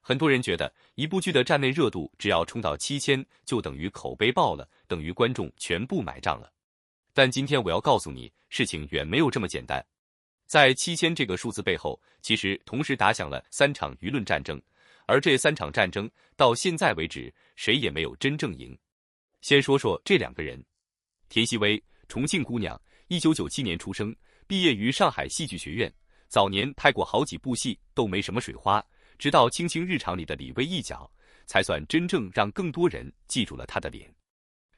很多人觉得一部剧的站内热度只要冲到7000，就等于口碑爆了，等于观众全部买账了。但今天我要告诉你，事情远没有这么简单。在7000这个数字背后，其实同时打响了3场舆论战争，而这3场战争到现在为止，谁也没有真正赢。先说说这两个人。田曦薇，重庆姑娘，1997年出生，毕业于上海戏剧学院，早年拍过好几部戏都没什么水花，直到《卿卿日常》里的李薇一角，才算真正让更多人记住了她的脸。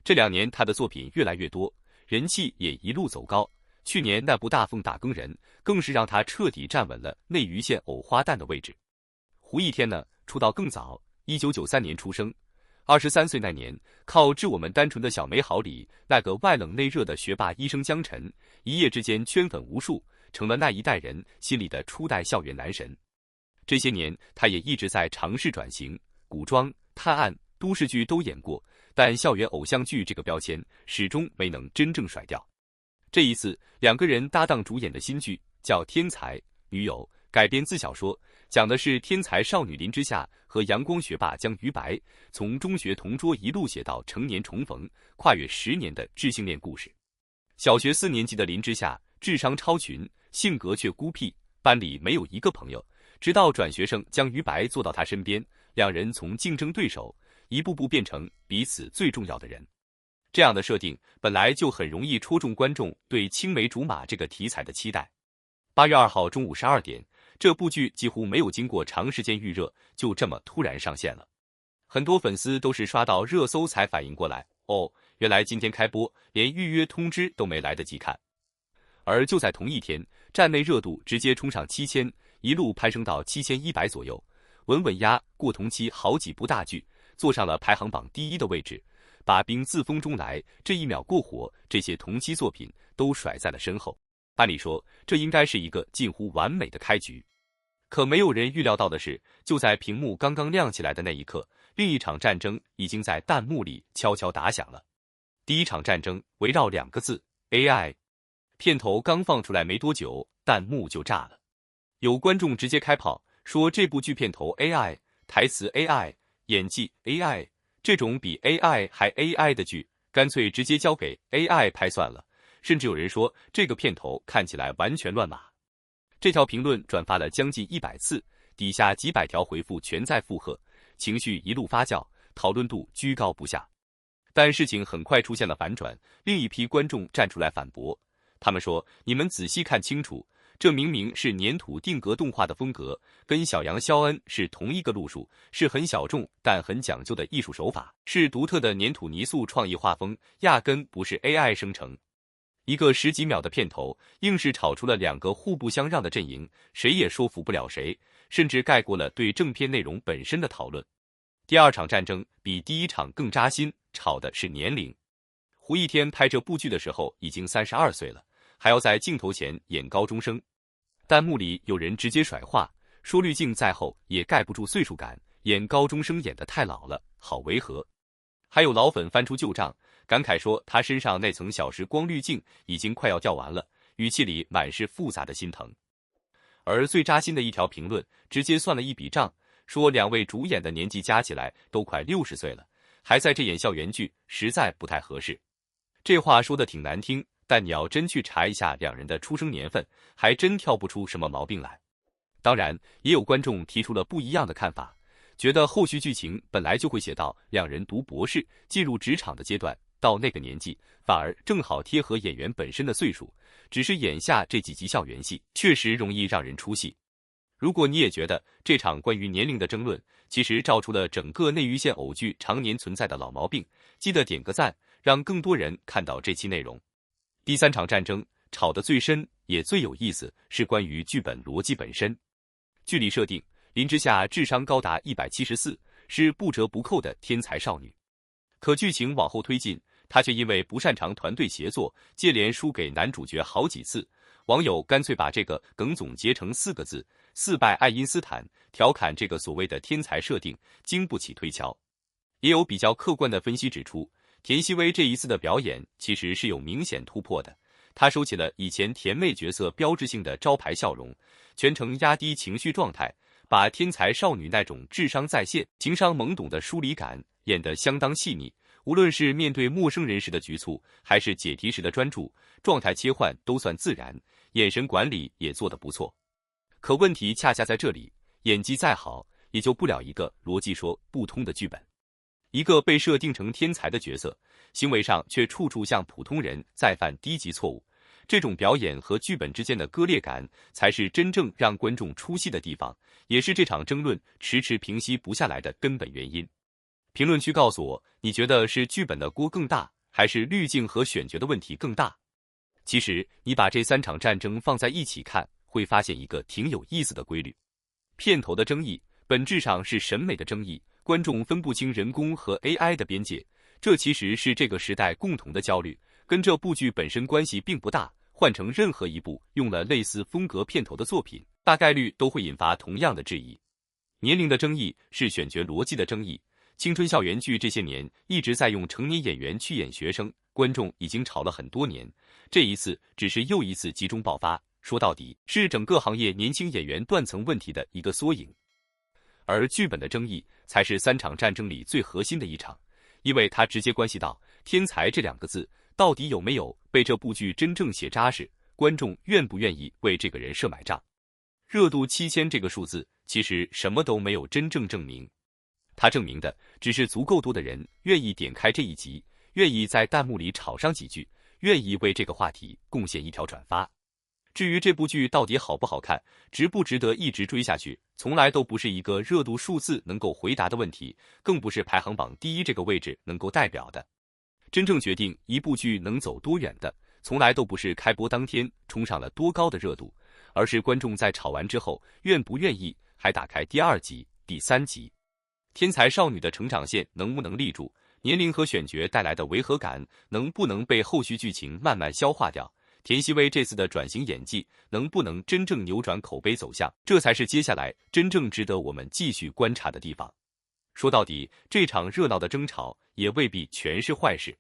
这2年她的作品越来越多，人气也一路走高。去年那部《大奉打更人》更是让她彻底站稳了内娱线偶花旦的位置。胡一天呢，出道更早，1993年出生，23岁那年，靠《致我们单纯的小美好》里那个外冷内热的学霸医生江晨，一夜之间圈粉无数，成了那一代人心里的初代校园男神。这些年，他也一直在尝试转型，古装、探案、都市剧都演过，但校园偶像剧这个标签始终没能真正甩掉。这一次，两个人搭档主演的新剧叫《天才女友》，改编自小说，讲的是天才少女林之夏和阳光学霸江于白从中学同桌一路写到成年重逢，跨越10年的智性恋故事。小学4年级的林之夏智商超群，性格却孤僻，班里没有一个朋友，直到转学生江于白坐到他身边，两人从竞争对手一步步变成彼此最重要的人。这样的设定本来就很容易戳中观众对青梅竹马这个题材的期待。8月2号中午12点，这部剧几乎没有经过长时间预热，就这么突然上线了。很多粉丝都是刷到热搜才反应过来，哦，原来今天开播，连预约通知都没来得及看。而就在同一天，站内热度直接冲上7000，一路攀升到7100左右，稳稳压过同期好几部大剧，坐上了排行榜第1的位置，把冰自风中来、这一秒过火这些同期作品都甩在了身后。按理说，这应该是一个近乎完美的开局。可没有人预料到的是，就在屏幕刚刚亮起来的那一刻，另一场战争已经在弹幕里悄悄打响了。第一场战争围绕2个字 AI， 片头刚放出来没多久，弹幕就炸了。有观众直接开炮，说这部剧片头 AI， 台词 AI， 演技 AI， 这种比 AI 还 AI 的剧，干脆直接交给 AI 拍算了。甚至有人说这个片头看起来完全乱码。这条评论转发了将近100次，底下几百条回复全在附和，情绪一路发酵，讨论度居高不下。但事情很快出现了反转，另一批观众站出来反驳，他们说：“你们仔细看清楚，这明明是粘土定格动画的风格，跟小杨肖恩是同一个路数，是很小众但很讲究的艺术手法，是独特的粘土泥塑创意画风，压根不是 AI 生成。”一个10几秒的片头，硬是炒出了2个互不相让的阵营，谁也说服不了谁，甚至盖过了对正片内容本身的讨论。第2场战争比第1场更扎心，炒的是年龄。胡一天拍这部剧的时候已经32岁了，还要在镜头前演高中生。弹幕里有人直接甩话，说滤镜再厚也盖不住岁数感，演高中生演得太老了，好违和。还有老粉翻出旧账，感慨说他身上那层小时光滤镜已经快要掉完了，语气里满是复杂的心疼。而最扎心的一条评论直接算了一笔账，说2位主演的年纪加起来都快60岁了，还在这演校园剧，实在不太合适。这话说的挺难听，但你要真去查一下2人的出生年份，还真挑不出什么毛病来。当然，也有观众提出了不一样的看法，觉得后续剧情本来就会写到2人读博士进入职场的阶段，到那个年纪反而正好贴合演员本身的岁数，只是眼下这几集校园戏确实容易让人出戏。如果你也觉得这场关于年龄的争论其实照出了整个内娱线偶剧常年存在的老毛病，记得点个赞，让更多人看到这期内容。第3场战争吵得最深也最有意思，是关于剧本逻辑本身。剧里设定林之夏智商高达174，是不折不扣的天才少女。可剧情往后推进，她却因为不擅长团队协作，接连输给男主角好几次。网友干脆把这个梗总结成4个字：四拜爱因斯坦，调侃这个所谓的天才设定经不起推敲。也有比较客观的分析指出，田曦薇这一次的表演其实是有明显突破的，她收起了以前甜妹角色标志性的招牌笑容，全程压低情绪状态，把天才少女那种智商在线、情商懵懂的疏离感演得相当细腻，无论是面对陌生人时的局促，还是解题时的专注，状态切换都算自然，眼神管理也做得不错。可问题恰恰在这里，演技再好，也救不了一个逻辑说不通的剧本。一个被设定成天才的角色，行为上却处处像普通人在犯低级错误，这种表演和剧本之间的割裂感，才是真正让观众出戏的地方，也是这场争论迟迟平息不下来的根本原因。评论区告诉我，你觉得是剧本的锅更大，还是滤镜和选角的问题更大？其实，你把这3场战争放在一起看，会发现一个挺有意思的规律。片头的争议，本质上是审美的争议，观众分不清人工和 AI 的边界，这其实是这个时代共同的焦虑，跟这部剧本身关系并不大。换成任何一部用了类似风格片头的作品，大概率都会引发同样的质疑。年龄的争议是选角逻辑的争议。青春校园剧这些年一直在用成年演员去演学生，观众已经吵了很多年，这一次只是又一次集中爆发，说到底是整个行业年轻演员断层问题的一个缩影。而剧本的争议才是3场战争里最核心的一场，因为它直接关系到天才这2个字到底有没有被这部剧真正写扎实，观众愿不愿意为这个人设买账。热度7000这个数字其实什么都没有真正证明，它证明的只是足够多的人愿意点开这一集，愿意在弹幕里吵上几句，愿意为这个话题贡献1条转发。至于这部剧到底好不好看，值不值得一直追下去，从来都不是一个热度数字能够回答的问题，更不是排行榜第1这个位置能够代表的。真正决定一部剧能走多远的，从来都不是开播当天冲上了多高的热度，而是观众在吵完之后愿不愿意还打开第2集、第3集。天才少女的成长线能不能立住，年龄和选角带来的违和感能不能被后续剧情慢慢消化掉，田曦薇这次的转型演技能不能真正扭转口碑走向，这才是接下来真正值得我们继续观察的地方。说到底，这场热闹的争吵也未必全是坏事，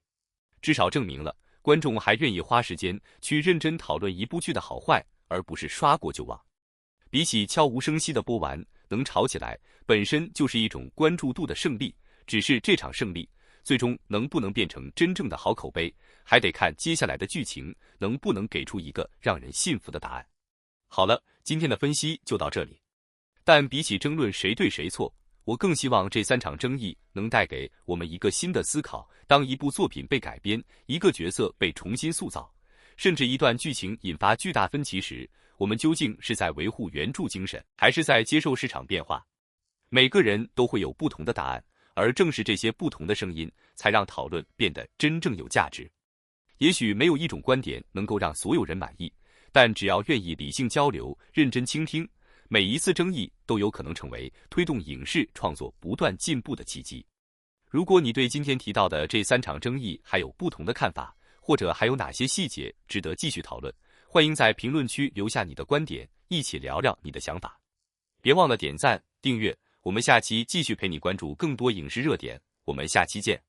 至少证明了观众还愿意花时间去认真讨论一部剧的好坏，而不是刷过就忘。比起悄无声息的播完，能吵起来本身就是一种关注度的胜利，只是这场胜利最终能不能变成真正的好口碑，还得看接下来的剧情能不能给出一个让人信服的答案。好了，今天的分析就到这里。但比起争论谁对谁错，我更希望这3场争议能带给我们一个新的思考。当一部作品被改编，一个角色被重新塑造，甚至一段剧情引发巨大分歧时，我们究竟是在维护原著精神，还是在接受市场变化？每个人都会有不同的答案，而正是这些不同的声音，才让讨论变得真正有价值。也许没有一种观点能够让所有人满意，但只要愿意理性交流、认真倾听，每一次争议都有可能成为推动影视创作不断进步的契机。如果你对今天提到的这3场争议还有不同的看法，或者还有哪些细节值得继续讨论，欢迎在评论区留下你的观点，一起聊聊你的想法。别忘了点赞、订阅，我们下期继续陪你关注更多影视热点，我们下期见。